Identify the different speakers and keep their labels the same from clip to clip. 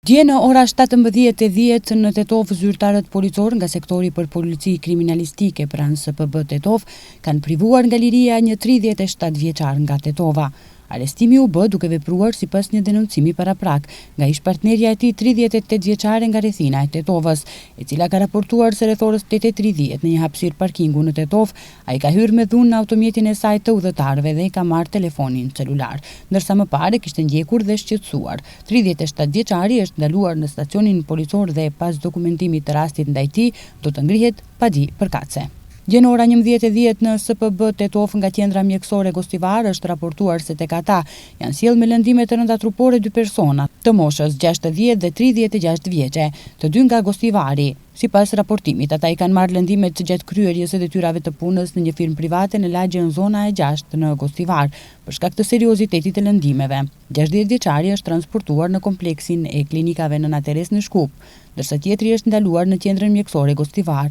Speaker 1: Dje në ora 17:10 në Tetov, zyrtarët policor nga sektori për polici kriminalistike pranë SPB Tetov kanë privuar nga liria një 37 vjeçar nga Tetova. Arestimi u bë duke vepruar sipas një denoncimi paraprak nga ish-partnerja e tij 38 vjeçare nga rrethina e Tetovës, e cila ka raportuar se rreth orës 8:30 në një hapësirë parkingu në Tetov, ai ka hyrë me dhunë në automjetin e saj të udhëtarëve dhe i ka marrë telefonin celular, ndërsa më parë kishte ndjekur dhe shqetësuar. 37 vjeçari është ndaluar në stacionin policor dhe pas dokumentimit të rastit ndaj tij do të ngrihet padi përkatëse. Dje në ora 11:10 në SPB Tetov nga qendra mjekësore Gostivar është raportuar se tek ata janë sjellë me lëndime të rënda trupore 2 persona të moshës 60 dhe 36 vjeçe, të dy nga Gostivari. Sipas raportimit, ata i kanë marrë lëndimet gjatë kryerjes së detyrave të punës në një firmë private në lagje në zona e 6 në Gostivar, për shkak të seriozitetit të lëndimeve. 60 vjeçari është transportuar në kompleksin e klinikave në Nateres në Shkup, ndërsa tjetri është ndaluar në qendrën mjekësore Gostivar.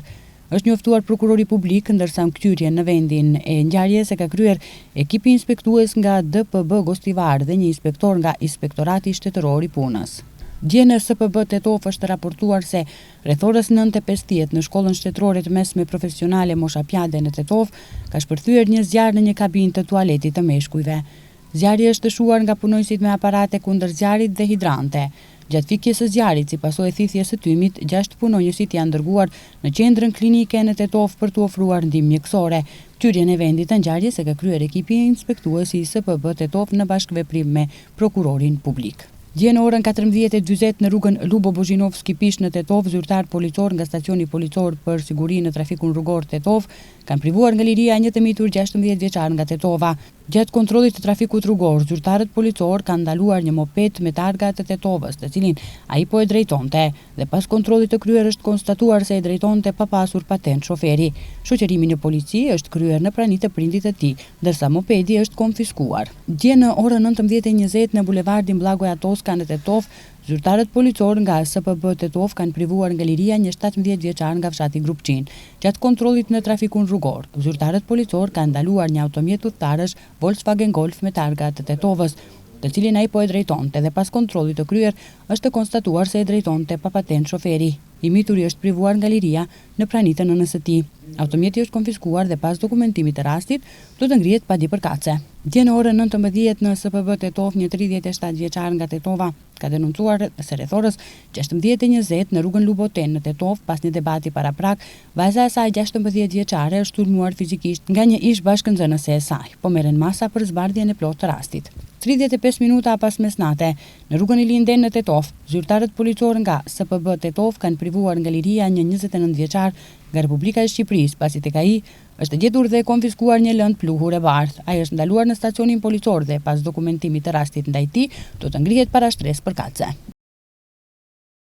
Speaker 1: Është njoftuar prokurori publik, ndërsa në kthyrjen në vendin e ngjarjes e ka kryer ekipi inspektues nga DPB Gostivar dhe një inspektor nga Inspektorati Shtetëror i Punës. Dje në SPB Tetov është raportuar se rreth orës 9:50 në shkollën shtetërore të mesme profesionale Mosha Pjade në Tetov ka shpërthyer një zjarr në një kabinë të tualetit të meshkujve. Zjarri është dëshuar nga punojësit me aparate kundër zjarrit dhe hidrante. Gjatë fikjes së zjarrit, si pasojë e thithjes së tymit, 6 punonjësit janë dërguar në qendrën klinike në Tetov për t'u ofruar ndihmë mjekësore. Ktyrjen e vendit të ngjarjes e ka kryer ekipi inspektues i SPB Tetov në bashkëveprim me prokurorin publik. Dje në orën 14:40 në rrugën Lubo Bozhinovski Pish në Tetov, zyrtar policor nga stacioni policor për siguri në trafikun rrugor Tetov kanë privuar nga liria një të mitur 16 vjeçar nga Tetova. Gjatë kontrollit të trafikut rrugor, zyrtarët policor kanë ndaluar një moped me targa të Tetovës, të cilin ai po e drejtonte, dhe pas kontrollit të kryer është konstatuar se e drejtonte pa pasur patent shoferi. Shoqërimi në polici është kryer në prani të prindit të tij, ndërsa mopedi është konfiskuar. Dje në orën 19:20 në bulevardin Bllagoj Atoska në Tetov, zyrtarët policor nga SPB Tetov kanë privuar nga liria një 17 vjeçar nga fshati Grupçin. Gjatë kontrollit në trafikun rrugor, zyrtarët policor kanë ndaluar një automjet udhëtarësh Volkswagen Golf me targa të Tetovës, të cilin ai po e drejtonte dhe pas kontrollit të kryer është konstatuar se e drejtonte pa patent shoferi. I mituri është privuar nga liria në prani të nënës së tij. Automjeti është konfiskuar dhe pas dokumentimit të rastit do të ngrihet padi përkatëse. Dje në orën 19:00 në SPB Tetov një 37 vjeçar nga Tetova ka denoncuar se rreth orës 16:20 në rrugën Luboten në Tetov, pas një debati paraprak, vajza e saj 16 vjeçare është sulmuar fizikisht nga një ish bashkënxënëse e saj, po merren masa për zbardhjen e plotë të rastit. 35 minuta pas mesnate, në rrugën Ilinden në Tetov, zyrtarët policor nga SPB Tetov kanë privuar nga liria një 29 vjeçar nga Republika e Shqipërisë, pasi tek ai është gjetur dhe konfiskuar një lëndë pluhur e bardhë. Ai është ndaluar në stacionin policor dhe pas dokumentimit të rastit ndaj tij do të ngrihet para shtresë përkatëse.